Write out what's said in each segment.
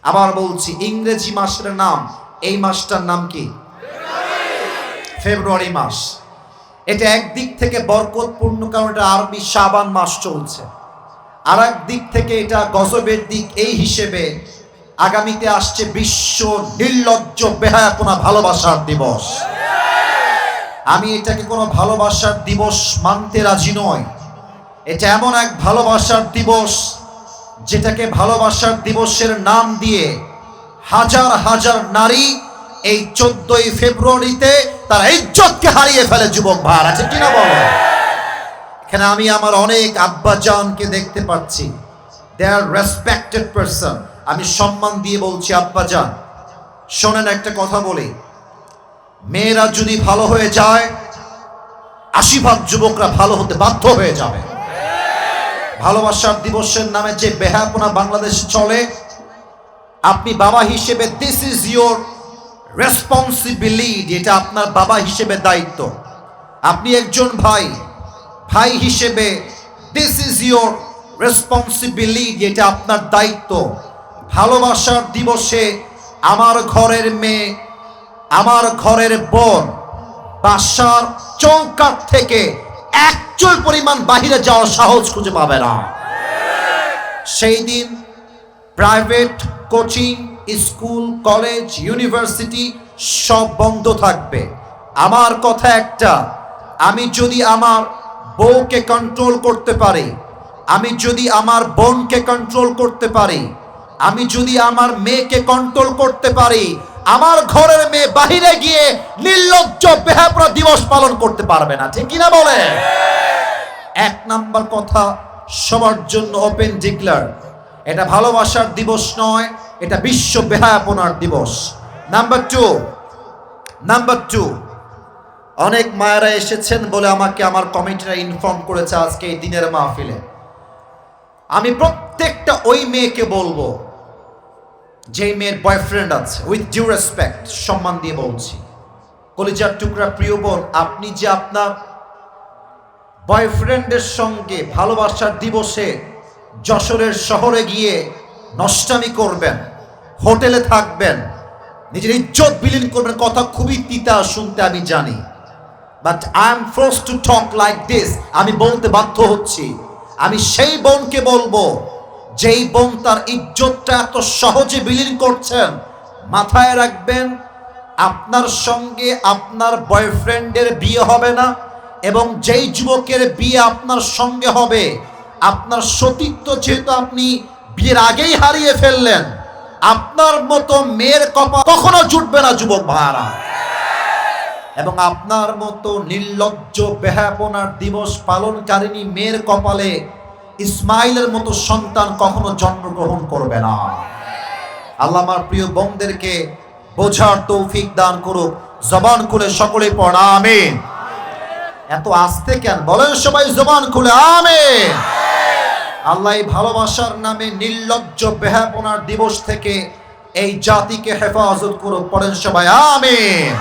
আবার বলছি, ইংরেজি মাসের নাম, এই মাসটার নাম কি? ফেব্রুয়ারি মাস। এটা একদিক থেকে বরকতপূর্ণ, কারণ এটা আরবি শাবান মাস চলছে। আর এক দিক থেকে এটা গজবের দিক, এই হিসেবে আগামীতে আসছে বিশ্ব নির্লজ্জ বেহায়াপনা ভালোবাসার দিবস। আমি এটাকে কোনো ভালোবাসার দিবস মানতে রাজি নই। এটা এমন এক ভালোবাসার দিবস যেটাকে ভালোবাসার দিবসের নাম দিয়ে হাজার হাজার নারী এই 14ই ফেব্রুয়ারিতে তার ইজ্জতকে হারিয়ে ফেলে। যুবক ভাইরা, আছে কিনা বলো? এখানে আমি আমার অনেক আব্বাজানকে দেখতে পাচ্ছি। দে আর রেসপেক্টেড পারসন। আমি সম্মান দিয়ে বলছি, আব্বাজান শোনেন, একটা কথা বলি, মেয়েরা যদি ভালো হয়ে যায় 80% যুবকরা ভালো হতে বাধ্য হয়ে যাবে। ভালোবাসার দিবসের নামে যে বেহায়াপনা বাংলাদেশ চলে, আপনি বাবা হিসেবে দিস ইজ ইয়োর রেসপন্সিবিলিটি, এটা আপনার বাবা হিসেবে দায়িত্ব। আপনি একজন ভাই, ভাই হিসেবে দিস ইজ ইয়োর রেসপন্সিবিলিটি, এটা আপনার দায়িত্ব। ভালোবাসার দিবসে আমার ঘরের মেয়ে, আমার ঘরের বোন বাসার চৌকাঠ থেকে এক চুল পরিমাণ বাহিরে যাওয়ার সাহস খুঁজে পাবে না। সেই দিন private coaching, school, college, university সব বন্ধ থাকবে। আমার কথা একটা, আমি যদি আমার বউকে কন্ট্রোল করতে পারি, আমি যদি আমার বোনকে কন্ট্রোল করতে পারি, আমি যদি আমার মেয়েকে কন্ট্রোল করতে পারি, আমার ঘরের মেয়ে বাহিরে গিয়ে নির্লজ্জ বেহায়াপনা দিবস পালন করতে পারবে না। ঠিক কিনা বলে? এক নাম্বার কথা সবার জন্য ওপেন ডিক্লেয়ার, এটা ভালোবাসার দিবস নয়, এটা বিশ্ব বেহায়াপনার দিবস। নাম্বার টু, অনেক মায়েরা এসেছেন বলে আমাকে আমার কমিটিরা ইনফর্ম করেছে আজকে এই দিনের মাহফিলে। আমি প্রত্যেকটা ওই মেয়েকে বলবো যে মেয়ের বয়ফ্রেন্ড আছে, উইথ ডিউ রেসপেক্ট, সম্মান দিয়ে বলছি, কলিজার টুকরা প্রিয় বোন, আপনি যে আপনার বয়ফ্রেন্ডের সঙ্গে ভালোবাসার দিবসে যশোরের শহরে গিয়ে নষ্টামি করবেন, হোটেলে থাকবেন, নিজের ইজ্জত বিলীন করবেন, কথা খুবই তিতা শুনতে আমি জানি, but I am forced to talk like this. আমি বলতে বাধ্য হচ্ছি। আমি সেই বোনকে বলবো যেই বোন তার ইজ্জতটা এত সহজে বিলীন করছেন, মাথায় রাখবেন আপনার সঙ্গে আপনার বয়ফ্রেন্ডের বিয়ে হবে না, এবং যেই যুবকের বিয়ে আপনার সঙ্গে হবে, আপনার সতীত্ব যেহেতু আপনি বিয়ের আগেই হারিয়ে ফেললেন, আপনার মতো মেয়ের কপাল কখনো জুটবে না যুবক ভাইরা। এবং আপনার মতো নির্লজ্জ বেহায়াপনার দিবস পালনকারিণী মেয়ের কপালে ইসমাইলের মতো সন্তান কখনো জন্মগ্রহণ করবে না। আল্লাহ আমার প্রিয় বোনদেরকে বোঝার তৌফিক দান করুক। জবান খুলে সকলে পড়া আমিন। এত আস্তে কেন বলেন সবাই? জবান খুলে আমিন। আল্লাহ এই ভালোবাসার নামে নির্লজ্জ বেহায়াপনার দিবস থেকে এই জাতিকে হেফাজত করুক। পড়েন সবাই আমিন।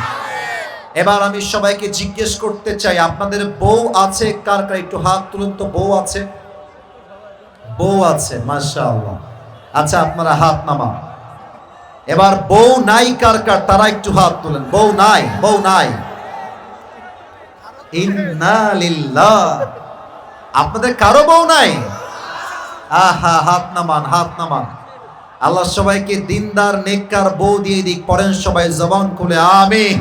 এবার আমি সবাইকে জিজ্ঞেস করতে চাই, আপনাদের বউ আছে কার কার? একটু হাত তুলুন তো। বউ আছে? বউ আছে, মাশাআল্লাহ। আচ্ছা, আপনারা হাত নামান। এবার বউ নাই কার কার? তারা একটু হাত তুলেন। বউ নাই, বউ নাই। ইন্না লিল্লাহ। আপনাদের কারো বউ নাই? আহা, হাত নামান, হাত নামান। আল্লাহ সবাইকে দিনদার নেককার বউ দিয়ে দিক। পড়েন সবাই জবান খুলে আমিন।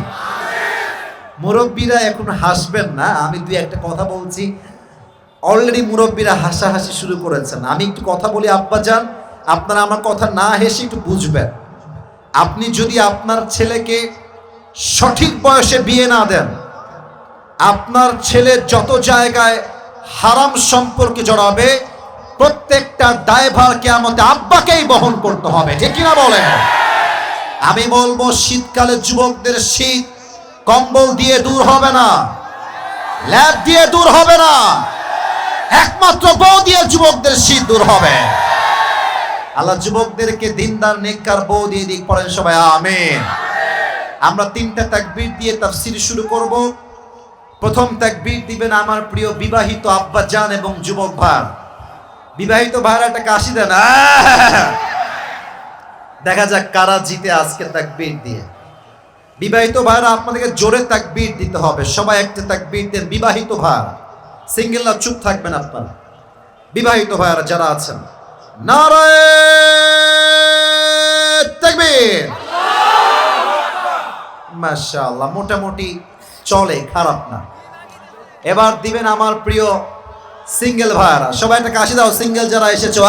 মুরব্বীরা এখন হাসবেন না, আমি দুই একটা কথা বলছি। অলরেডি মুরব্বীরা হাসাহাসি শুরু করেছেন। আমি একটু কথা বলি আব্বাজান, আপনারা আমার কথা না হেসে একটু বুঝবেন। আপনি যদি আপনার ছেলেকে সঠিক বয়সে বিয়ে না দেন, আপনার ছেলে যত জায়গায় হারাম সম্পর্কে জড়াবে, প্রত্যেকটা দায়ভার কিয়ামতে আব্বাকেই বহন করতে হবে। ঠিক কিনা বলেন? আমি বলবো, শীতকালে যুবকদের শীত কম্বল দিয়ে দূর হবে না, ল্যাব দিয়ে দূর হবে না, একমাত্র বউ দিয়ে যুবকদের শীত দূর হবে। আল্লাহ যুবকদেরকে দিনদার নেককার বউ দিয়ে দিক। পড়েন সবাই আমিন। আমরা তিনটা তাকবীর দিয়ে তাফসীর শুরু করব। প্রথম তাকবীর দিবেন আমার প্রিয় বিবাহিত আব্বা জান এবং যুবক ভাই। বিবাহিত ভাইরা একটা কাশি দেন। দেখা যাক কারা জিতে আজকে তাকবীর দিয়ে। বিবাহিত ভাইরা আপনাদেরকে জোরে তাকবীর দিতে হবে, সবাই একটা তাকবীর দেন। বিবাহিত ভাইরা, সিঙ্গেলরা চুপ থাকবেন আপনারা। বিবাহিত ভাইরা যারা আছেন, নারায়ে তাকবীর। মাশাআল্লাহ, মোটামুটি চলে, খারাপ না। এবার দিবেন আমার প্রিয় সিঙ্গেল ভাইরা, সবাই একটা কাশি দাও। সিঙ্গেল যারা এসেছো,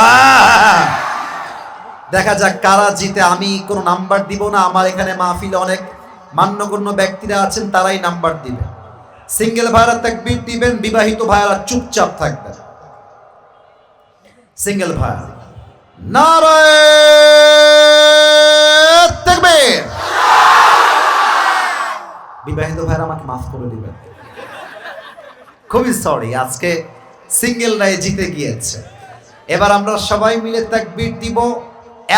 দেখা যাক কারা জিতে। আমি কোনো নাম্বার দিব না, আমার এখানে মাহফিলে অনেক মান্যগণ্য ব্যক্তিরা আছেন, তারাই নাম্বার দিবেন। সিঙ্গেল ভাইরা তাকবীর দিবেন, বিবাহিত ভাইরা চুপচাপ থাকবেন। সিঙ্গেল ভাইরা, নারায়ে তাকবীর। বিবাহিত ভাইরা আমাকে মাফ করে দিবেন, খুবই সরি, আজকে সিঙ্গেলরাই জিতে গিয়েছে। এবার আমরা সবাই মিলে তাকবীর দিব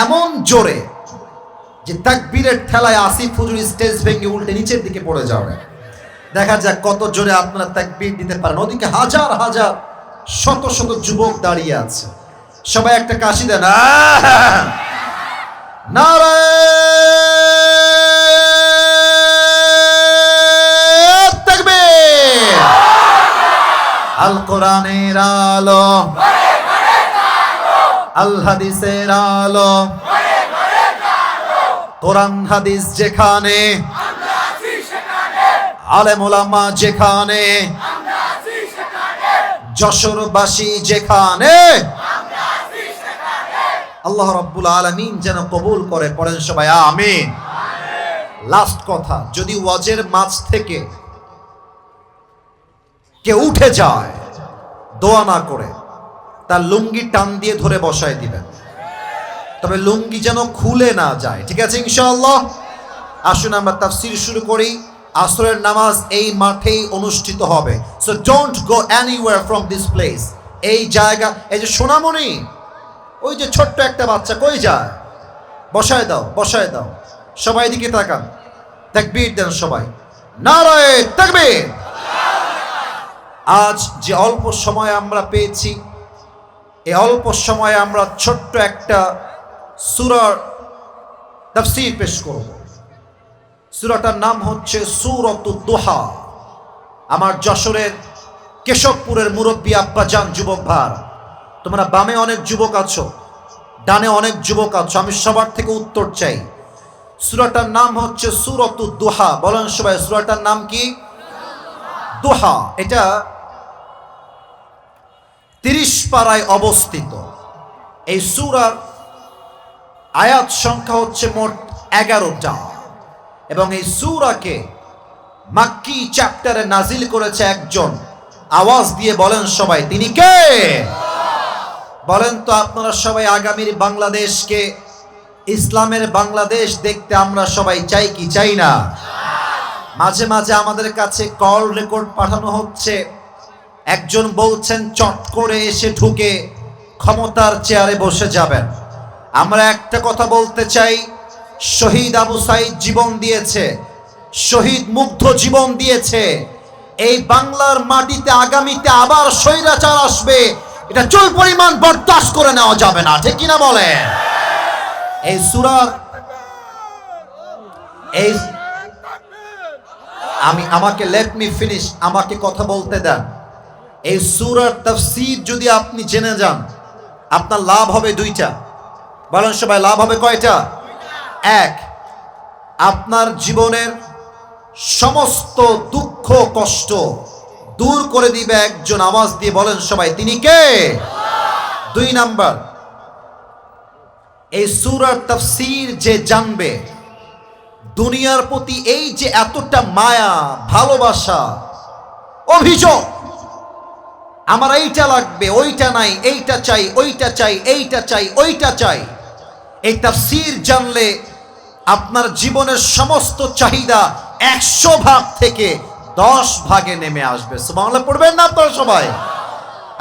এমন জোরে যে তাকবীরের ঠেলায় আসিফ হুজুর স্টেজ ভেঙে উল্টে নিচের দিকে পড়ে যাবে। দেখা যাক কত জোরে আপনারা তাকবীর দিতে পারেন। ওদিকে হাজার হাজার শত শত যুবক দাঁড়িয়ে আছে, সবাই একটা কাশি দেন। নারায়ে তাকবীর। আল কোরআনের আলো, আল হাদিসের আলো, কোরআন হাদিস যেখানে, আলেম ওলামা যেখানে, যশোরবাসী যেখানে, আল্লাহ রাব্বুল আলামিন যেন কবুল করে। পড়েন সবাই আমিন। লাস্ট কথা, যদি ওয়াজের মাঝ থেকে কেউ উঠে যায় দোয়া না করে, তার লুঙ্গি টান দিয়ে ধরে বসায় দিবেন, তবে লুঙ্গি যেন খুলে না যায়, ঠিক আছে ইনশাআল্লাহ? আসুন আমরা তাফসীর শুরু করি। আসরের নামাজ এই মাঠেই অনুষ্ঠিত হবে, so don't go anywhere from this place. এই জায়গা, এই যে সোনামণি, ওই যে ছোট্ট একটা বাচ্চা কই যায়, বসায় দাও, বসায় দাও। সবাই দিকে তাকান, তাকবীর দেন সবাই, নারায়ে তাকবীর। আজ যে অল্প সময় আমরা পেয়েছি, এই অল্প সময়ে আমরা ছোট্ট একটা সূরার তাফসীর পেশ করব। সূরাটার নাম হচ্ছে সূরাতুদ দুহা। আমার যশোরের কেশবপুরের মুরব্বী আব্বাজান, যুবক ভাই, তোমরা বামে অনেক যুবক আছো, ডানে অনেক যুবক আছো, আমি সবার থেকে উত্তর চাই। সূরাটার নাম হচ্ছে সূরাতুদ দুহা। বলেন সবাই, সূরাটার নাম কি? দুহা। এটা 30 পারায় অবস্থিত। এই সূরার আয়াত সংখ্যা হচ্ছে মোট 11টা, এবং এই সূরাকে মাক্কি চ্যাপ্টারে নাজিল করেছে একজন। আওয়াজ দিয়ে বলেন সবাই, তিনি কে? বলেন তো আপনারা সবাই, আগামীর বাংলাদেশকে ইসলামের বাংলাদেশ দেখতে আমরা সবাই চাই কি চাই না? মাঝে মাঝে আমাদের কাছে কল রেকর্ড পাঠানো হচ্ছে, একজন বলছেন চট করে এসে ঢুকে ক্ষমতার চেয়ারে বসে যাবেন। আমরা একটা কথা বলতে চাই, শহীদ আবু সাইদ জীবন দিয়েছে, শহীদ মুগ্ধ জীবন দিয়েছে। এই বাংলার মাটিতে আগামীতে আবার স্বৈরাচার আসবে, এটা চুল পরিমাণ বরদাস্ত করে নেওয়া যাবে না, ঠিক কিনা বলেন? এই সূরার এই আমাকে লেট মি ফিনিশ, আমাকে কথা বলতে দেন। এই সূরার তাফসীর যদি আপনি জেনে যান, আপনার লাভ হবে 2টা। বলেন সবাই, লাভ হবে কয়টা? 1, আপনার জীবনের সমস্ত দুঃখ কষ্ট দূর করে দিবে একজন। আওয়াজ দিয়ে বলেন সবাই, তিনি কে? 2 নাম্বার, এই সূরার তাফসীর যে জানবে, দুনিয়ার প্রতি এই যে এতটা মায়া, ভালোবাসা, অভিযোগ, আমার এইটা লাগবে, ওইটা নাই, এইটা চাই, ওইটা চাই, এইটা চাই, ওইটা চাই, এই তাফসীর জানলে আপনার জীবনের সমস্ত চাহিদা 100 ভাগ থেকে 10 ভাগে নেমে আসবে। সুবহানাল্লাহ পড়বেন না আপনারা সবাই?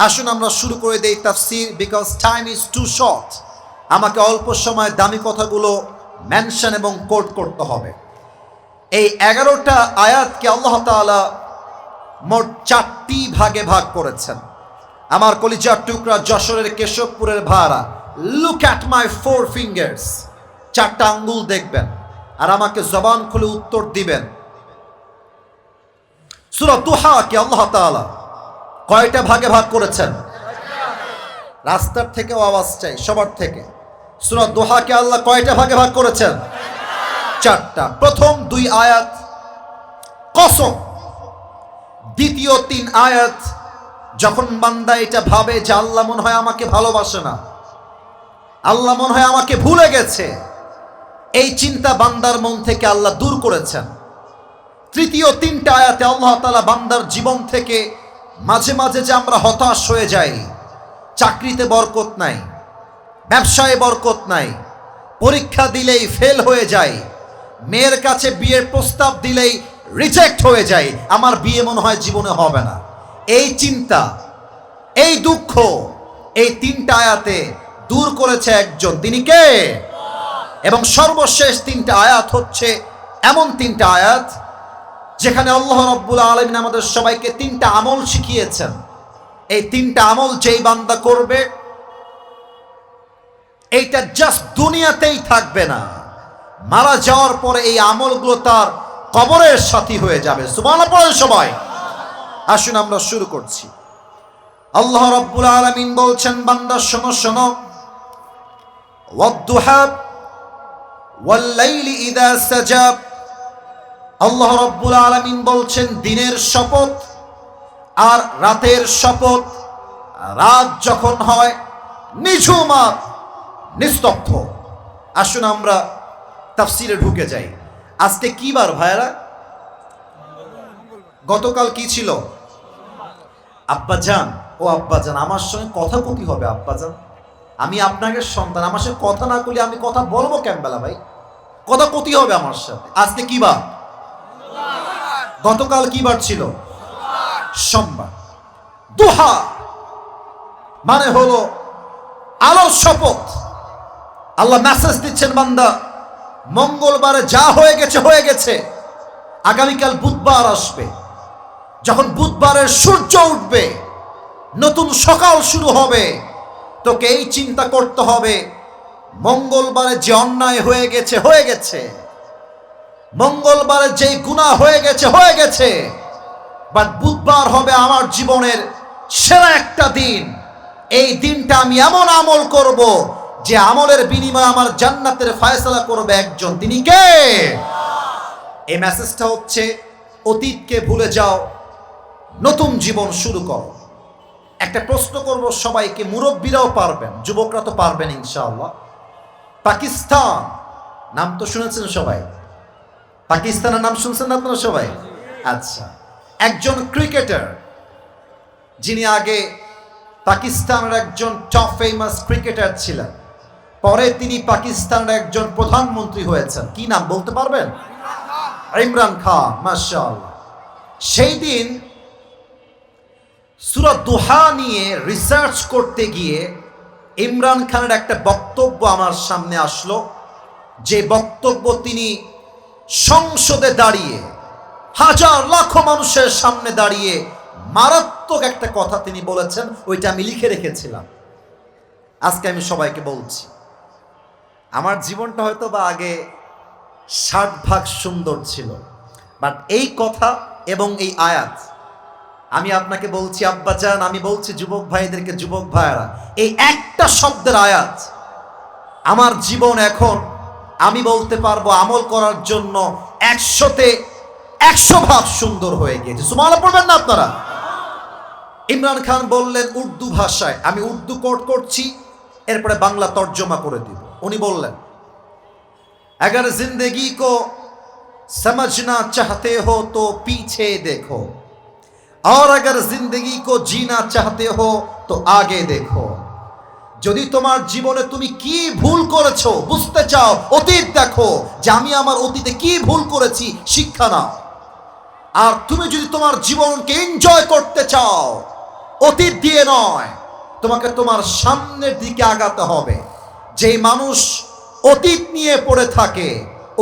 আসুন আমরা শুরু করে দেই তাফসীর, because time is too short. আমাকে অল্প সময় দামি কথাগুলো মেনশন এবং কোট করতে হবে। এই 11টা আয়াতকে আল্লাহ তাআলা মোট 4টি ভাগে ভাগ করেছেন। আমার কলিজার টুকরা যশোরের কেশবপুরের ভাড়া, লুক অ্যাট মাই 4 ফিঙ্গার্স। 4টা আঙ্গুল দেখবেন আর আমাকে জবান খুলে উত্তর দিবেন। সূরা দুহা কে আল্লাহ তাআলা কয়টা ভাগে ভাগ করেছেন? রাস্তার থেকেও আওয়াজ চাই, সবার থেকে। সূরা দুহা কে আল্লাহ কয়টা ভাগে ভাগ করেছেন? 4টা। প্রথম 2 আয়াত কসম, দ্বিতীয় 3 আয়াত যখন বান্দা এটা ভাবে যে আল্লাহ মনে হয় আমাকে ভালোবাসে না, আল্লাহ মনে হয় আমাকে ভুলে গেছে, এই চিন্তা বান্দার মন থেকে আল্লাহ দূর করেছেন। তৃতীয় 3টা আয়াতে আল্লাহ তাআলা বান্দার জীবন থেকে মাঝে মাঝে যে আমরা হতাশ হয়ে যাই, চাকরিতে বরকত নাই, ব্যবসায় বরকত নাই, পরীক্ষা দিলেই ফেল হয়ে যায়, মেয়ের কাছে বিয়ের প্রস্তাব দিলেই রিজেক্ট হয়ে যায়, আমার বিয়ে মনে হয় জীবনে হবে না, এই চিন্তা, এই দুঃখ, এই 3টা আয়াতে দূর করেছে একজন, তিনি কে? এবং সর্বশেষ 3টা আয়াত হচ্ছে এমন 3টা আয়াত যেখানে আল্লাহ রাব্বুল আলামিন আমাদের সবাইকে 3টা আমল শিখিয়েছেন। এই 3টা আমল যেই বান্দা করবে, এইটা জাস্ট দুনিয়াতেই থাকবে না, মারা যাওয়ার পরে এই আমলগুলো তার কবরের সাথী হয়ে যাবে। সুবহানাল্লাহ পড়েন সবাই। আসুন আমরা শুরু করছি। আল্লাহ রাব্বুল আলামিন বলছেন, বান্দা শোনো শোনো, ওয়াদ-দুহা ওয়াল-লাইলি ইযা সাজা। আল্লাহ রাব্বুল আলামিন বলছেন দিনের শপথ আর রাতের শপথ। রাত যখন হয় নিঝুম আর নিস্তব্ধ। আসুন আমরা তাফসিরে ঢুকে যাই। আজকে কি বার ভাইরা? গতকাল কি ছিল? আব্বাজান, ও আব্বাজান আমার সঙ্গে কথা কতি হবে আব্বাজান, আমি আপনাকে সন্তান, আমার সাথে কথা না করলে আমি কথা বলবো কেমবেলা ভাই, কথা কতি হবে আমার সাথে। আজকে কি বার? গতকাল কি বার ছিল? সোমবার। দুহা মানে হলো আলোর শপথ। আল্লাহ মেসেজ দিচ্ছেন, বান্দা মঙ্গলবারে যা হয়ে গেছে হয়ে গেছে, আগামীকাল বুধবার আসবে, যখন বুধবারের সূর্য উঠবে, নতুন সকাল শুরু হবে, তোকে এই চিন্তা করতে হবে মঙ্গলবারে যে অন্যায় হয়ে গেছে হয়ে গেছে, মঙ্গলবারে যেই গুনাহ হয়ে গেছে হয়ে গেছে, বাট বুধবার হবে আমার জীবনের সেরা একটা দিন। এই দিনটা আমি এমন আমল করব যে আমলের বিনিময়ে আমার জান্নাতের ফয়সালা করবে একজন, তিনি কে? এই মেসেজটা হচ্ছে অতীতকে ভুলে যাও, নতুন জীবন শুরু করো। একটা প্রশ্ন করব সবাইকে, মুরব্বীরাও পারবেন, যুবকরা তো পারবেন ইনশাআল্লাহ। পাকিস্তান নাম তো শুনেছেন সবাই? পাকিস্তানের নাম শুনছেন না আপনারা সবাই? আচ্ছা, একজন ক্রিকেটার যিনি আগে পাকিস্তানের একজন টপ ফেমাস ক্রিকেটার ছিলেন, পরে তিনি পাকিস্তানের একজন প্রধানমন্ত্রী হয়েছেন, কি নাম বলতে পারবেন? ইমরান খান। মাশাআল্লাহ। সেই দিন সূরা দুহা নিয়ে রিসার্চ করতে গিয়ে ইমরান খানের একটা বক্তব্য আমার সামনে আসলো, যে বক্তব্য তিনি সংসদে দাঁড়িয়ে হাজার লাখো মানুষের সামনে দাঁড়িয়ে মারাত্মক একটা কথা তিনি বলেছেন, ওইটা আমি লিখে রেখেছিলাম, আজকে আমি সবাইকে বলছি। আমার জীবনটা হয়তো বা আগে 60 ভাগ সুন্দর ছিল, বাট এই কথা এবং এই আয়াত আমি আপনাকে বলছি আব্বাজান, আমি বলছি যুবক ভাইদেরকে, যুবক ভাইয়েরা, এই একটা শব্দের আয়াত আমার জীবন এখন আমি বলতে পারবো আমল করার জন্য 100তে 100 ভাগ সুন্দর হয়ে গিয়েছে। সুবহানাল্লাহ পড়বেন না আপনারা? ইমরান খান বললেন উর্দু ভাষায়, আমি উর্দু কোট করছি, এরপরে বাংলা তর্জমা করে দিব। উনি বললেন, अगर जिंदगी को समझना चाहते हो तो पीछे देखो, और अगर जिंदगी को जीना चाहते हो तो आगे देखो। যদি তোমার জীবনে তুমি কি ভুল করেছো বুঝতে চাও, অতীত দেখো যে আমি আমার অতীতে কি ভুল করেছি, শিক্ষা নাও। আর তুমি যদি তোমার জীবনকে এনজয় করতে চাও, অতীত দিয়ে নয়, তোমাকে তোমার সামনের দিকে আগাতে হবে। যেই মানুষ অতীত নিয়ে পড়ে থাকে,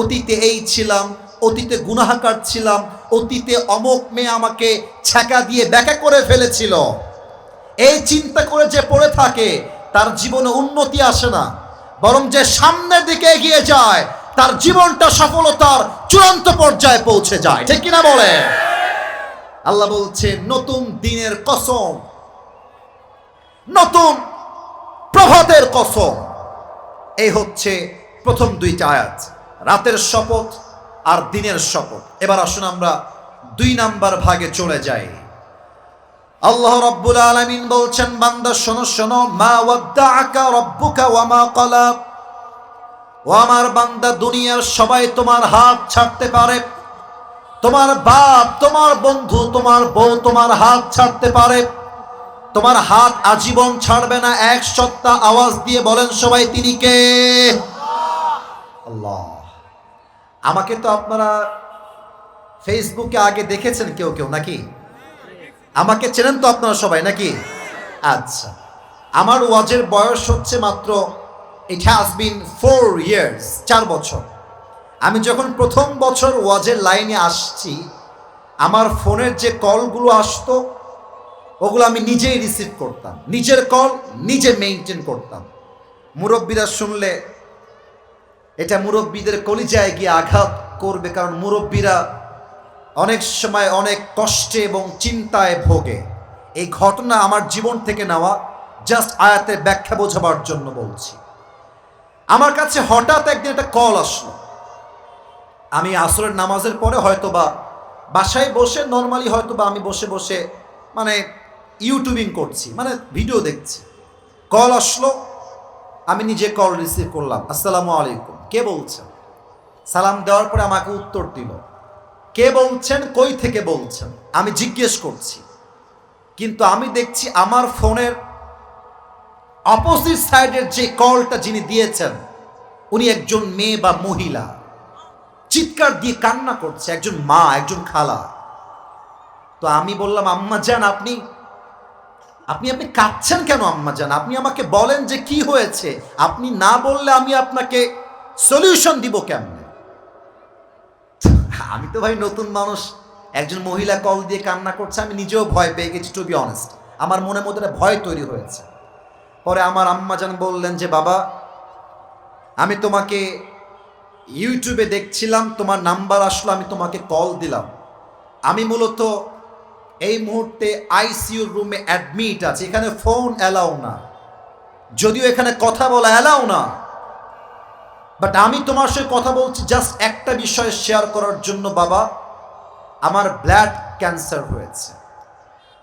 অতীতে এই ছিলাম, অতীতে গুনাহগার ছিলাম, অতীতে অমুক মেয়ে আমাকে ছ্যাঁকা দিয়ে ব্যাকা করে ফেলেছিল, এই চিন্তা করে যে পড়ে থাকে, তার জীবনে উন্নতি আসে না, বরং যে সামনের দিকে এগিয়ে যায় তার জীবনটা সফলতার চূড়ান্ত পর্যায়ে পৌঁছে যায়, ঠিক কিনা বলে? আল্লাহ বলছে নতুন দিনের কসম, নতুন প্রভাতের কসম। এই হচ্ছে প্রথম দুইটা আয়াত, রাতের শপথ আর দিনের শপথ। এবার আসুন আমরা 2 নাম্বার ভাগে চলে যাই। আল্লাহ রাব্বুল আলামিন বলছেন, বান্দা শোনো শোনো, মা ওয়াদ্দাআকা রাব্বুকা ওয়া মা ক্বালা। ও আমার বান্দা, দুনিয়ার সবাই তোমার হাত ছাড়তে পারে, তোমার বাপ, তোমার বন্ধু, তোমার বউ তোমার হাত ছাড়তে পারে, তোমার হাত আজীবন ছাড়বে না। এক সত্তা আওয়াজ দিয়ে বলেন সবাই, তিনি কে? আল্লাহ। আমাকে তো আপনারা ফেসবুকে আগে দেখেছেন কেউ কেউ নাকি? আমাকে চেনেন তো আপনারা সবাই নাকি? আচ্ছা, আমার ওয়াজের বয়স হচ্ছে মাত্র, ইট হ্যাজ বিন 4 ইয়ার্স, 4 বছর। আমি যখন প্রথম বছর ওয়াজের লাইনে আসছি, আমার ফোনের যে কলগুলো আসতো ওগুলো আমি নিজেই রিসিভ করতাম, নিজের কল নিজে মেইনটেইন করতাম। মুরব্বীরা শুনলে এটা মুরব্বীদের কলিজায় গিয়ে আঘাত করবে, কারণ মুরব্বীরা অনেক সময় অনেক কষ্টে এবং চিন্তায় ভোগে। এই ঘটনা আমার জীবন থেকে নেওয়া, জাস্ট আয়াতের ব্যাখ্যা বোঝাবার জন্য বলছি। আমার কাছে হঠাৎ একদিন একটা কল আসলো। আমি আসরের নামাজের পরে হয়তোবা বাসায় বসে নর্মালি হয়তোবা আমি বসে বসে মানে ইউটিউবিং করছি, মানে ভিডিও দেখছি। কল আসলো, আমি নিজে কল রিসিভ করলাম। আসসালামু আলাইকুম, কে বলছেন? সালাম দেওয়ার পরে আমাকে উত্তর দিল। কে বলছেন, কই থেকে বলছেন? আমি জিজ্ঞেস করছি, কিন্তু আমি দেখছি আমার ফোনের অপোজিট সাইডের যে কলটা যিনি দিয়েছেন উনি একজন মেয়ে বা মহিলা, চিৎকার দিয়ে কান্না করছে, একজন মা, একজন খালা। তো আমি বললাম, আম্মা জান, আপনি আপনি আপনি কাঁদছেন কেন আম্মা জান? আপনি আমাকে বলেন যে কি হয়েছে। আপনি না বললে আমি আপনাকে সলিউশন দিব কেমনে? আমি তো ভাই নতুন মানুষ, একজন মহিলা কল দিয়ে কান্না করছে, আমি নিজেও ভয় পেয়ে গেছি, টু বি অনেস্ট। আমার মনের মধ্যে ভয় তৈরি হয়েছে। পরে আমার আম্মা জান বললেন যে, বাবা, আমি তোমাকে ইউটিউবে দেখছিলাম, তোমার নাম্বার আসলো, আমি তোমাকে কল দিলাম। আমি মূলত এই মুহূর্তে আইসিইউর রুমে অ্যাডমিট আছে, এখানে ফোন অ্যালাউ না, যদিও এখানে কথা বলা অ্যালাউ না, বাট আমি তোমার সাথে কথা বলছি জাস্ট একটা বিষয় শেয়ার করার জন্য। বাবা, আমার ব্লাড ক্যান্সার হয়েছে,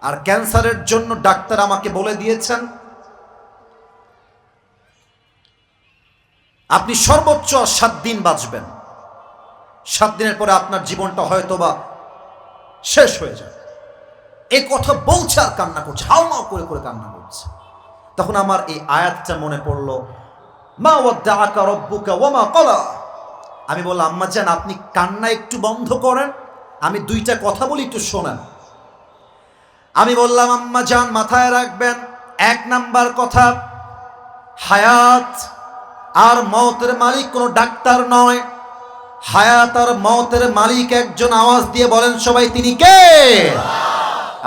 আর ক্যান্সারের জন্য ডাক্তার আমাকে বলে দিয়েছেন আপনি সর্বোচ্চ 7 দিন বাঁচবেন। 7 দিনের পরে আপনার জীবনটা হয়তোবা শেষ হয়ে যাবে। এই কথা বলছে আর কান্না করছে, হাউমাউ করে করে কান্না করছে। তখন আমার এই আয়াতটা মনে পড়লো, মা ওয়াদ্দাআকা রাব্বুকা ওয়া মা ক্বালা। আমি বললাম, আম্মা জান, আপনি কান্না একটু বন্ধ করেন, আমি 2টা কথা বলি, একটু শোনেন। আমি বললাম, আম্মা জান, মাথায় রাখবেন, 1 নাম্বার কথা, হায়াত আর মওতের মালিক কোনো ডাক্তার নয়। হায়াত আর মওতের মালিক একজন। আওয়াজ দিয়ে বলেন সবাই, তিনি কে?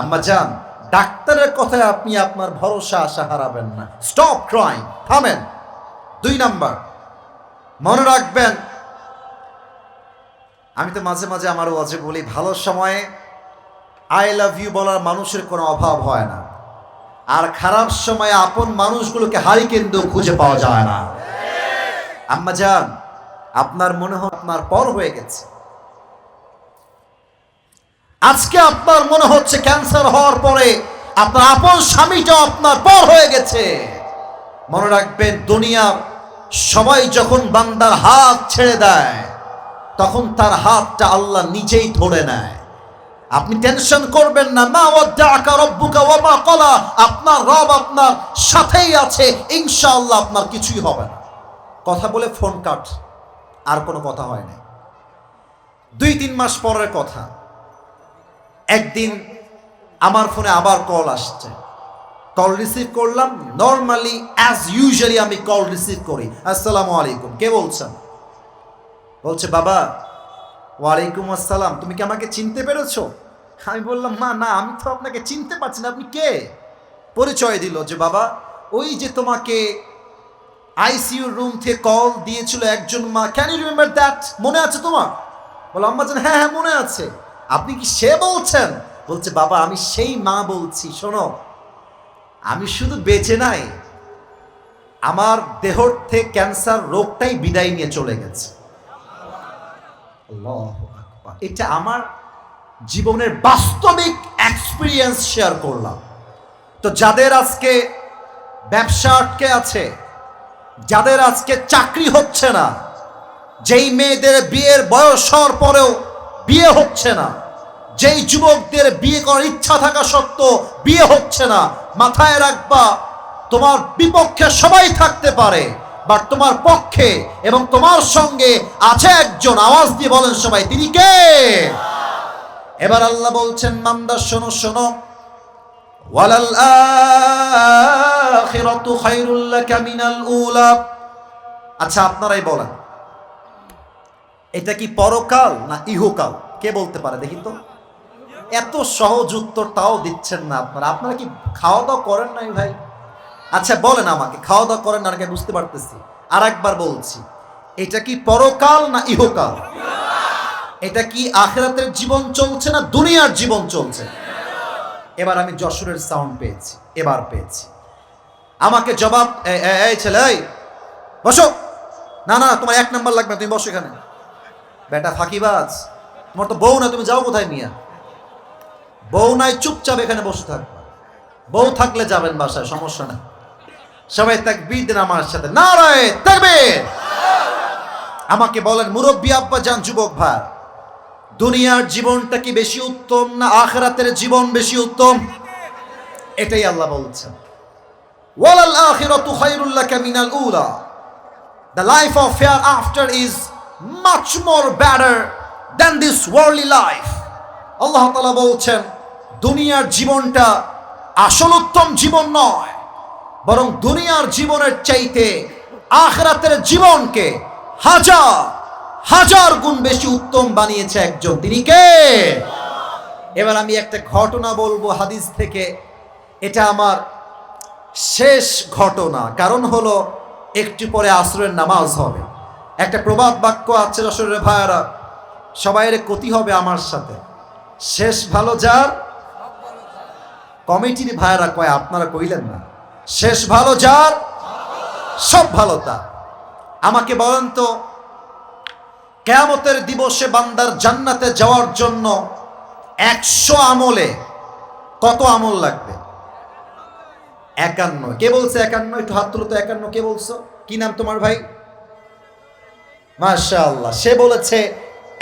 আম্মা জান, ডাক্তারের কথায় আপনি আপনার ভরসা আশা হারাবেন না। স্টপ ক্রাইং, থামেন। 2 নাম্বার, মনে রাখবেন, আমি তো মাঝে মাঝে আমার ওয়াজে বলি, ভালো সময়ে আই লাভ ইউ বলার মানুষের কোনো অভাব হয় না, আর খারাপ সময়ে আপন মানুষগুলোকে হারিকেন দিয়েও খুঁজে পাওয়া যায় না। আম্মা জান, আপনার মনে হয় আপনার পর হয়ে গেছে। আজকে আপনার মনে হচ্ছে ক্যান্সার হওয়ার পরে আপনার আপন স্বামীটাও আপনার পর হয়ে গেছে। মনে রাখবেন, দুনিয়া সবাই যখন বান্দার হাত ছেড়ে দেয় তখন তার হাতটা আল্লাহ নিজেই ধরে নেয়। আপনি টেনশন করবেন না। মা ওয়াদ্দাআকা রাব্বুকা ওয়া মা ক্বালা। আপনার রব আপনার সাথেই আছে, ইনশাআল্লাহ আপনার কিছুই হবে না। কথা বলে ফোন কাট, আর কোনো কথা হয় না। 2-3 মাস পরের কথা, একদিন আমার ফোনে আবার কল আসছে। কল রিসিভ করলাম, নর্মালি অ্যাজ ইউজুয়ালি আমি কল রিসিভ করি। আসসালামু আলাইকুম, কে বলছেন? বলছে, বাবা। ওয়ালাইকুম আসসালাম, তুমি কি আমাকে চিনতে পেরেছো? আমি বললাম, মা, না, আমি তো আপনাকে চিনতে পারছি না, আপনি কে? পরিচয় দিল যে, বাবা, ওই যে তোমাকে আইসিইউ রুম থেকে কল দিয়েছিল একজন মা, ক্যান ইউ রিমেম্বার দ্যাট? মনে আছে তোমার? বলো আম্মা জান, হ্যাঁ হ্যাঁ মনে আছে। আপনি কি সে বলছেন? বলছে বাবা আমি সেই মা বলছি। শোনো, আমি শুধু বেঁচে নাই, আমার দেহর থেকে ক্যান্সার রোগটাই বিদায় নিয়ে চলে গেছে। আল্লাহু আকবার। এটা আমার জীবনের বাস্তবিক এক্সপিরিয়েন্স শেয়ার করলাম। তো যাদের আজকে ব্যবসা আটকে আছে, যাদের আজকে চাকরি হচ্ছে না, যেই মেয়েদের বিয়ের বয়স হওয়ার পরেও বিয়ে হচ্ছে না, যেই যুবকদের বিয়ে করার ইচ্ছা থাকা সত্ত্বেও বিয়ে হচ্ছে না, মাথায় রাখবা তোমার বিপক্ষে সবাই থাকতে পারে, বাট তোমার পক্ষে এবং তোমার সঙ্গে আছে একজন। আওয়াজ দিয়ে বলেন সবাই, তিনি কে? এবার আল্লাহ বলছেন মান্দা শোনো শোনো, ওয়ালাল আখিরাতু খায়রুল লাকা মিনাল উলা। আচ্ছা আপনারাই বলেন, এটা কি পরকাল না ইহকাল? কে বলতে পারে দেখি তো? এত সহজ উত্তর তাও দিচ্ছেন না আপনারা। আপনারা কি খাওয়া দাওয়া করেন নাই ভাই? আচ্ছা বলেন আমাকে, খাওয়া দাওয়া করেন না? বুঝতে পারতেছি। আর একবার বলছি, এটা কি পরকাল না ইহকাল? এটা কি আখিরাতের জীবন চলছে না দুনিয়ার জীবন চলছে? এবার আমি যশোরের সাউন্ড পেয়েছি, এবার পেয়েছি। আমাকে জবাব, এই ছেলে এই বসো। না না তোমার এক নাম্বার লাগবে, তুমি বসো এখানে। বেটা ফাঁকিবাজ, তোমার তো বউ না, তুমি যাও কোথায় মিয়া? বউ নাই, চুপচাপ এখানে বসে থাকবা। বউ থাকলে যাবেন বাসায়, সমস্যা না। সবাই তাকবীর দেন আমার সাথে, নারায়ে তাকবীর। আমাকে বলেন মুরব্বী আব্বা জান, যুবক ভাই, দুনিয়ার জীবনটা কি বেশি উত্তম না আখিরাতের জীবন বেশি উত্তম? এটাই আল্লাহ বলছেন, ওয়ালাল আখিরাতু খায়রুল লাকা মিনাল উলা। The life of hereafter is much more better than this worldly life. আল্লাহ তাআলা বলছেন দুনিয়ার জীবনটা আসল উত্তম জীবন নয়, বরং দুনিয়ার জীবনের চাইতে আখিরাতের জীবনকে হাজার হাজার গুণ বেশি উত্তম বানিয়েছে একজন, তিনি কে? এবার আমি একটা ঘটনা বলবো হাদিস থেকে। এটা আমার শেষ ঘটনা, কারণ হলো একটু পরে আসরের নামাজ হবে। একটা প্রবাদ বাক্য আছে যশোরের ভাইয়ারা, সবাইয়ের ক্ষতি হবে আমার সাথে, শেষ ভালো যার। কমিটির ভাইয়ারা কয়, আপনারা কইলেন না, শেষ ভালো যার সব ভালো তার। আমাকে বলেন তো, কিয়ামতের দিবসে বান্দার জান্নাতে যাওয়ার জন্য 100 আমলে কত আমল লাগবে? 51। কে বলছে 51? একটু হাত তুলো তো। 51 কে বলছো? কি নাম তোমার ভাই? মাশাআল্লাহ, সে বলেছে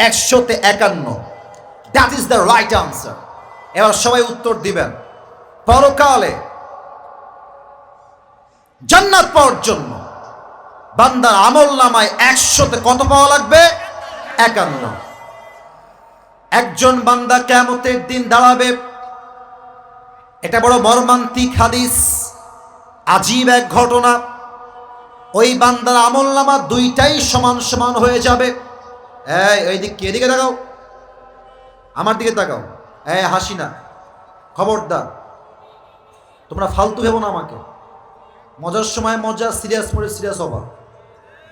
100-তে 51। That is the right answer. এবার সবাই উত্তর দিবেন। পরকালে জান্নাত পাওয়ার জন্য বান্দার আমল নামায় 100-তে কত পাওয়া লাগবে? 51। একজন বান্দা কিয়ামতের দিন দাঁড়াবে, এটা বড় মর্মান্তিক হাদিস, আজীব এক ঘটনা। ওই বান্দার আমল নামা দুইটাই সমান সমান হয়ে যাবে। এদিকে তাকাও, আমার দিকে তাকাও। হাসি না, খবরদার, তোমরা ফালতু ভেবো না আমাকে। মজার সময় মজা, সিরিয়াস পরে সিরিয়াস হবা।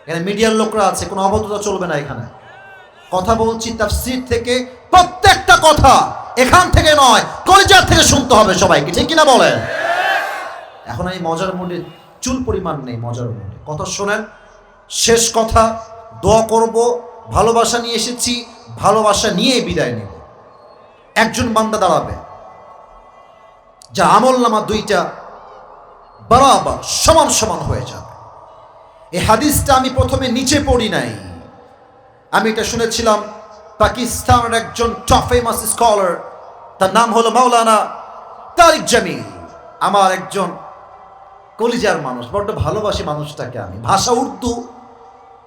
এখানে মিডিয়ার লোকরা আছে, কোনো অভদ্রতা চলবে না এখানে। কথা বলছি তাফসীর থেকে, প্রত্যেকটা কথা এখান থেকে নয়, কলিজার থেকে শুনতে হবে সবাইকে, ঠিক কিনা বলেন? এখন এই মজার মুডে চুল পরিমাণ নেই, মজার মুডে কথা শোনেন। শেষ কথা, দোয়া করব, ভালোবাসা নিয়ে এসেছি, ভালোবাসা নিয়ে বিদায় নেব। একজন বান্দা দাঁড়াবে যা আমল নামা দুইটা বরাবর সমান সমান হয়ে যাবে। এই হাদিসটা আমি প্রথমে নিচে পড়ি নাই, আমি এটা শুনেছিলাম পাকিস্তানের একজন টপ ফেমাস স্কলার, তার নাম হলো মাওলানা তারিক জামিল। আমার একজন কলিজার মানুষ, বড্ড ভালোবাসি মানুষটাকে আমি। ভাষা উর্দু,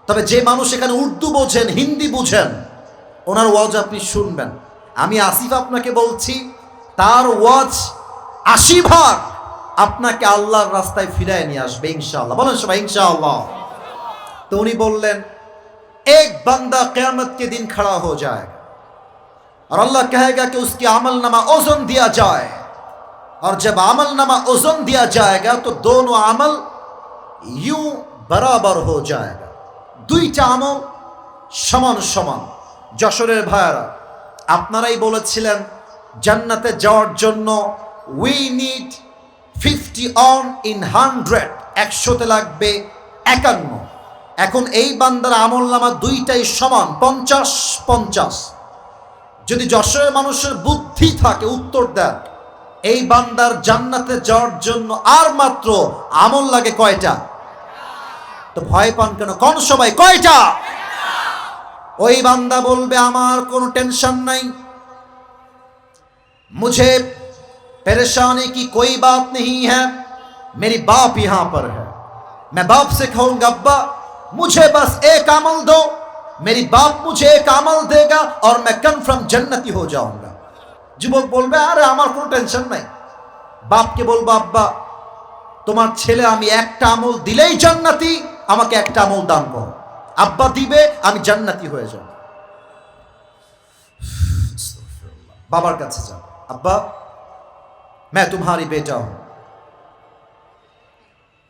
তবে যে মানুষ এখানে উর্দু বোঝেন, হিন্দি বুঝেন, ওনার ওয়াজ আপনি শুনবেন। আমি আসিফ আপনাকে বলছি, তার ওয়াজ 80 আপনাকে আল্লাহর রাস্তায় ফিরায় নিয়ে আসবে ইনশাআল্লাহ। বলেন সবাই ইনশাআল্লাহ। তো উনি বললেন, एक बंदा क़यामत के दिन खड़ा हो जाएगा और अल्लाह कहेगा कि उसकी अमलनामा ओज़न दिया जाए, और जब अमलनामा ओज़न दिया जाएगा तो दोनों अमल यूं बराबर हो जाएगा। দুইটা আমল সমান সমান। যশোরের ভাইয়ারা, আপনারাই বলেছিলেন জান্নাতে যাওয়ার জন্য উই নিড 50 অন ইন 100, 100তে লাগবে 51। এখন এই বান্দার আমল নামা দুইটাই সমান, 50-50। যদি যশোরের মানুষের বুদ্ধি থাকে উত্তর দেন, এই বান্দার জান্নাতে যাওয়ার জন্য আর মাত্র আমল লাগে কয়টা? তো ভয় পান কেন? কোন সবাই কয়টা? ওই বান্দা বলবে আমার কোনো টেনশন নাই, मुझे परेशानी की कोई बात नहीं है, मेरी बाप यहां पर है, मैं बाप से कहूंगा अब्बा मुझे बस एक अमल दो, मेरी बाप मुझे एक अमल देगा और मैं कन्फर्म जन्नती हो जाऊंगा। যুবক বলবে আরে আমার কোনো টেনশন নাই। বাপকে বলবো আব্বা তোমার ছেলে আমি একটা আমল দিলেই জান্নাতি, আমাকে একটা আমল দান করো। আব্বা দিবে, আমি জান্নাতি হয়ে যাব। বাবার কাছে যাও, अब्बा मैं तुम्हारी बेटा हूं,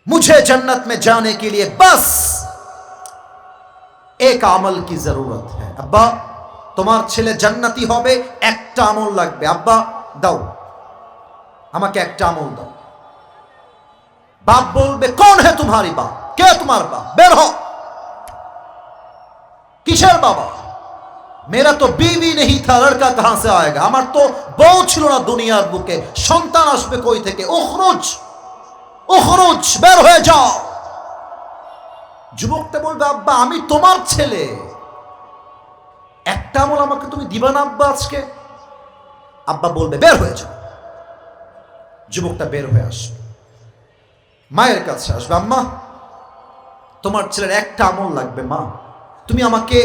मुझे जन्नत में जाने के लिए बस एक अमल की जरूरत है। अब्बा তোমার ছেলে জান্নাতি হবে, একটা আমল লাগবে। আব্বা দাও, আমাকে একটা আমল দাও। বাপ বলবে कौन है तुम्हारी बाप, কে তোমার বাপ, বের হও। কিসের বাবা? मेरा तो बीवी नहीं था, लड़का कहां से आएगा? আমার তো বউ ছিল না দুনিয়ার বুকে, সন্তান আসবে কই থেকে? উখরুজ উখরুজ, বের হয়ে যাও। যুবকটা বলবে আব্বা আমি তোমার ছেলে, একটা আমল আমাকে তুমি দিবা না আব্বা আজকে? আব্বা বলবে বের হয়ে যাও। যুবকটা বের হয়ে আসবে, মায়ের কাছে আসবে, আম্মা তোমার ছেলের একটা আমল লাগবে মা, তুমি আমাকে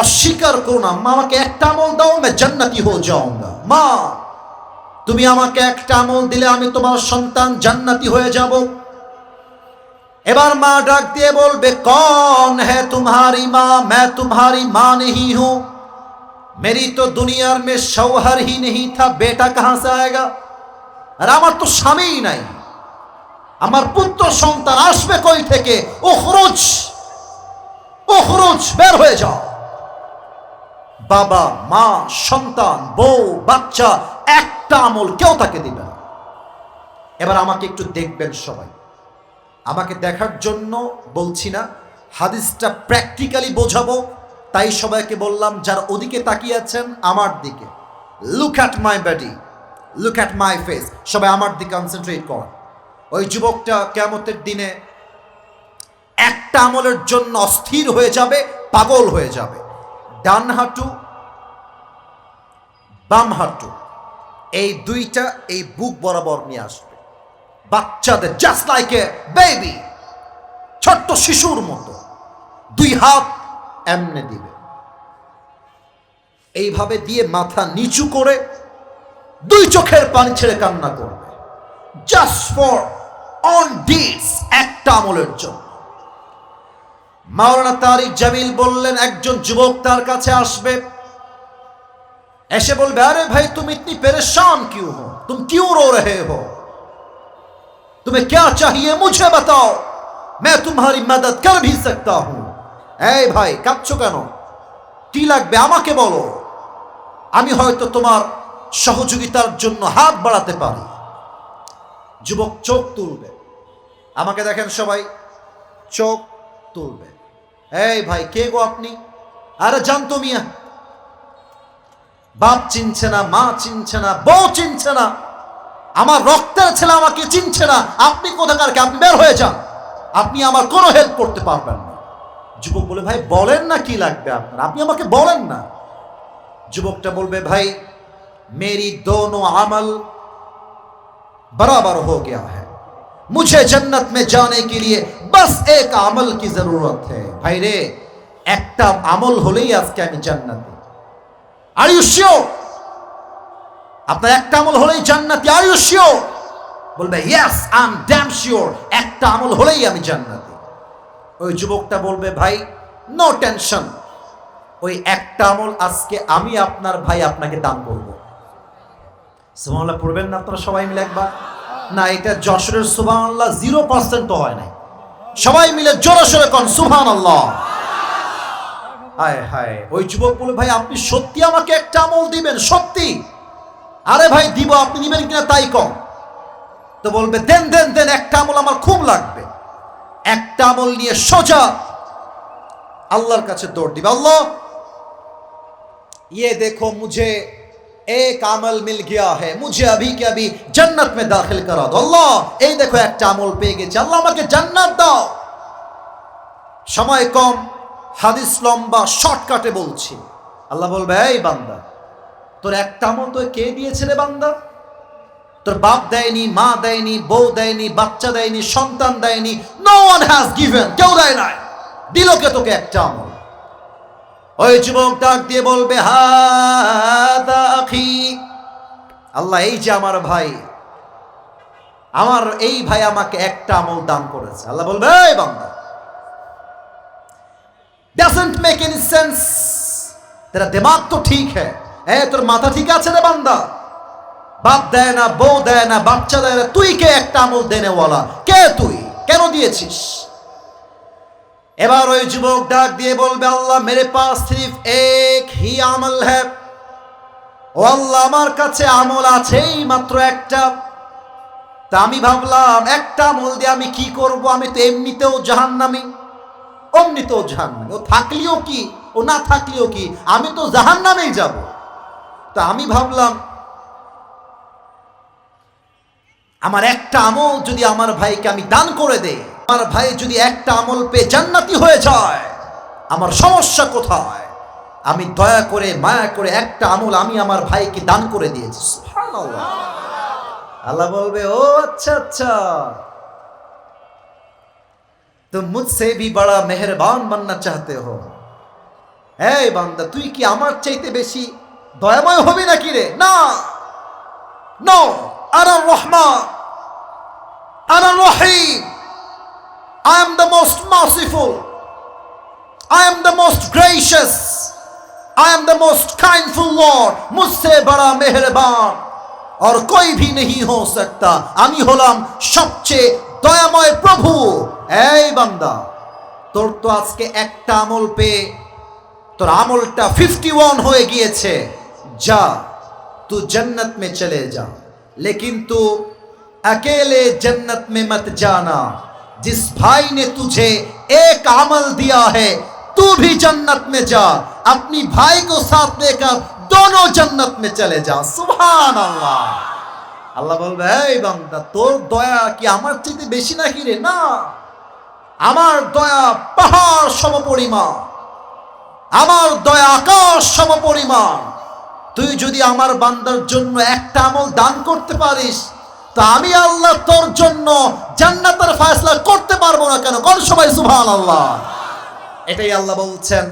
অস্বীকার করো না মা, আমাকে একটা আমল দাও, मैं जन्नती हो जाऊंगा। মা তুমি আমাকে একটা আমল দিলে আমি তোমার সন্তান জান্নাতি হয়ে যাব। এবার মা ডাক দিয়ে বলবে कौन है तुम्हारी माँ, मैं तुम्हारी माँ नहीं हूं, मेरी तो दुनिया में शौहर ही नहीं था, बेटा कहां से आएगा? আর আমার তো স্বামীই নাই, আমার পুত্র সন্তান আসবে কই থেকে? উখরুজ উখরুজ, বের হয়ে যাও। বাবা মা সন্তান বউ বাচ্চা একটা আমল কেউ তাকে দিবে না। এবার আমাকে একটু দেখবেন সবাই, আমাকে দেখার জন্য বলছি না, হাদিসটা প্র্যাকটিক্যালি বোঝাবো, তাই সবাইকে বললাম যারা ওদিকে তাকিয়ে আছেন আমার দিকে, look at my body, look at my face, সবাই আমার দিকে কনসেন্ট্রেট কর। ওই যুবকটা কিয়ামতের দিনে একটা আমলের জন্য অস্থির হয়ে যাবে, পাগল হয়ে যাবে। ডান হাঁটু বাম হাঁটু এই দুইটা এই বুক বরাবর নিয়ে আসবে, বাচ্চাদের জাস্ট লাইক এ বেবি, ছোট্ট শিশুর মতো দুই হাত এমনে দিবে, এইভাবে দিয়ে মাথা নিচু করে দুই চোখের পানি ছেড়ে কান্না করবে, জাস্ট ফর অন দিস, একটা আমলের জন্য। মাওলানা তারিক জামিল বললেন একজন যুবক তার কাছে আসবে, এসে বলবে আরে ভাই तुम इतनी परेशान क्यों हो, तुम क्यों रो रहे हो, तुम्हें क्या चाहिए मुझे बताओ, मैं तुम्हारी मदद कर भी सकता हूं। এই ভাই কাঁদছো কেন, কি লাগবে আমাকে বলো, আমি হয়তো তোমার সহযোগিতার জন্য হাত বাড়াতে পারি। যুবক চোখ তুলবে, আমাকে দেখেন সবাই, চোখ তুলবে। এই ভাই কে গো আপনি? আরে জানতো মিয়া, বাপ চিনছে না, মা চিনছে না, বউ চিনছে না, আমার রক্তের ছেলে আমাকে চিনছে না, আপনি কোথাকার কে, আপনি বের হয়ে যান, আপনি আমার কোনো হেল্প করতে পারবেন না। যুবক বলে ভাই বলেন না কি লাগবে আপনার, আপনি আমাকে বলেন না। যুবকটা বলবে ভাই मेरी दोनों अमल बराबर हो गया है, मुझे जन्नत में जाने के लिए बस एक अमल की जरूरत है। भाई रे একটা আমল হলেই আজকে আমি জান্নাতি। Are you sure? আপনার একটা আমল হলেই জান্নাতি, আর ইউ শিওর? বলবে yes I am damn sure, একটা আমল হলেই আমি জান্নাতি। ওই যুবকটা বলবে ভাই নো টেনশন, ওই একটা আমল আজকে আমি আপনার ভাই আপনাকে দান করব। সুবহানাল্লাহ পড়বেন না আপনারা সবাই মিলে একবার? না, এটা যশোরের সুবহানাল্লাহ 0% হয় নাই, সবাই মিলে জোরে সোরে কোন সুবহানাল্লাহ। হায় হায়, ওই যুবক বলে, ভাই আপনি সত্যি আমাকে একটা আমল দিবেন? সত্যি? আরে ভাই দিব, আপনি দিবেন কিনা তাই কম। তো বলবে দেন দেন দেন, একটা আমল আমার খুব লাগবে। একটা আমল নিয়ে সোজা আল্লাহর কাছে দৌড় দিবে। আল্লাহ, ये देखो मुझे एक अमल मिल गया है, मुझे अभी के अभी जन्नत में दाखिल करा दो। अल्लाह, এই দেখো একটা আমল পেয়ে গেছি, আল্লাহ আমাকে জান্নাত দাও। সময় কম, হাদিস লম্বা, শর্টকাটে বলছি। আল্লাহ বলবে, এই বান্দা, তোর একটা আমল তো কে দিয়েছে রে বান্দা? তোর বাপ দেয়নি, মা দেয়নি, বউ দেয়নি, বাচ্চা দেয়নি, সন্তান দেয়নি। নো ওয়ান হ্যাজ গিভেন, কেউ দেয় নাই। দিল কে তোকে একটা আমল? ওই যুবক ডাক দিয়ে বলবে, হাদা আখি, আল্লাহ এই যে আমার ভাই, আমার এই ভাই আমাকে একটা আমল দান করেছে। আল্লাহ বলবে, এই বান্দা, doesn't make any sense, तेरा दिमाग तो ठीक है, তোর মাথা ঠিক আছে রে বান্দা? বাপ দেয় না, বউ দেয় না, বাচ্চা দেয় না, তুই কে একটা আমল দেনেওয়ালা? কে তুই? কেন দিয়েছিস? এবার ওই যুবক ডাক দিয়ে বলবে, আল্লাহ মেরে পাস সির্ফ এক হি আমল হ্যায়। ও আল্লাহ, আমার কাছে আমল আছেই মাত্র একটা। তা আমি ভাবলাম একটা আমল দিয়ে আমি কি করব? আমি তো এমনিতেও জাহান্নামী, অমনিতেও জাহান্নামী। ও থাকলেও কি, ও না থাকলেও কি, আমি তো জাহান্নামেই যাব। তা আমি ভাবলাম আমার একটা আমল যদি আমার ভাইকে আমি দান করে দেই, আমার ভাই যদি একটা আমল পেয়ে জান্নাতি হয়ে যায়, আমার সমস্যা কোথায়? আমি দয়া করে মায়া করে একটা আমল আমি আমার ভাইকে দান করে দিয়েছি। সুবহানাল্লাহ। আল্লাহ বলবে, ও আচ্ছা আচ্ছা, तुम मुझसे भी बड़ा मेहरबान बनना चाहते हो। এই বান্দা, তুই কি আমার চাইতে বেশি দয়াময় হবি নাকি রে? না, নো, আনা রহমান, আনা রহিম, I am the most merciful, I am the most gracious, I am the most kindful Lord, मुझसे बड़ा मेहरबान और कोई भी नहीं हो सकता। আমি হলাম সবচেয়ে দয়াময় প্রভু। এই বান্দা, তোর তো আজকে একটা আমল পেয়ে তোর আমলটা 51 হয়ে গিয়েছে। যা, तू जन्नत में चले जा, लेकिन तू अकेले जन्नत में मत जाना। जिस भाई ने तुझे एक अमल दिया है, तू भी जन्नत में जा, अपनी भाई को साथ लेकर दोनों जन्नत में चले जा। सुभान अल्लाह। আল্লাহ বলবে, এই বান্দা, তোর দয়া কি আমার চাইতে বেশি নাকি রে? না, আমার দয়া পাহাড় সমপরিমাণ, আমার দয়া আকাশ সমপরিমাণ। তুই যদি আমার বান্দার জন্য একটা আমল দান করতে পারিস, তা আমি আল্লাহ তোর জন্য জান্নাতের ফয়সালা করতে পারবো না কেন? কোন সবাই সুবহানাল্লাহ। এটাই আল্লাহ বলছেন,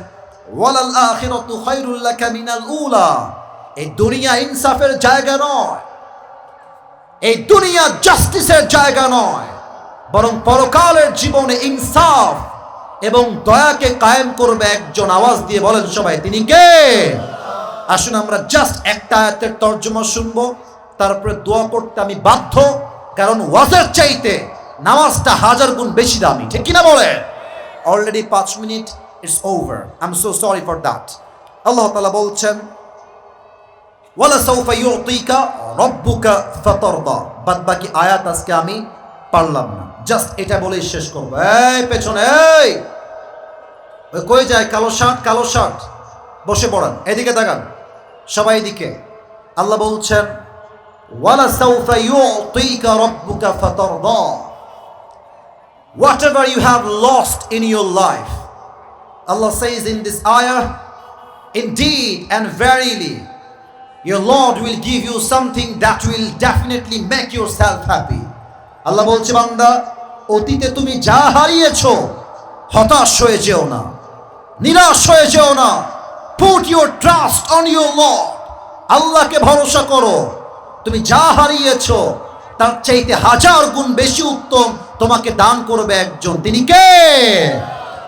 ওয়ালাল আখিরাতু খায়রুল লাকা মিনাল উলা। এই দুনিয়া ইনসাফের জায়গা নয়, এই দুনিয়া জাস্টিসের জায়গা নয়, বরং পরকালের জীবনে ইনসাফ এবং দয়াকে কায়েম করবে একজন। আওয়াজ দিয়ে বলেন সবাই, তিনি কে? আসুন আমরা জাস্ট একটা আয়াতের তর্জমা শুনবো, তারপরে দোয়া করতে আমি বাধ্য, কারণ ওয়াজের চাইতে নামাজটা 1000 গুণ বেশি দামি, ঠিক কিনা বলে? Already 5 minute, it's over, I am so sorry for that. আল্লাহ তাআলা বলছেন, ওয়ালা সাউফা ইউতিকা রাব্বুকা ফাতারদা। বাদ বাকি আয়াত আজকে আমি পারলাম না, জাস্ট এটা বলেই শেষ করবো। এই পেছনে, এই ওই কই যায়? কালো শার্ট, কালো শার্ট, বসে পড়ান, এদিকে তাকান সবাই, এদিকে। আল্লাহ বলছেন, ওয়ালা সাউফা ইউতিকা রাব্বুকা ফাতারদা। Whatever you have lost in your life, Allah says in this ayah, indeed and verily your Lord will give you something that will definitely make yourself happy. আল্লাহ বলছে, বান্দা, অতীতে তুমি যা হারিয়েছো, হতাশ হয়ে যেও না, নিরাশ হয়ে যেও না। Put your trust on your Lord. আল্লাহকে ভরসা করো। তুমি যা হারিয়েছো তার চাইতে 1000 গুণ বেশি উত্তম তোমাকে দান করবে একজন। তিনি কে?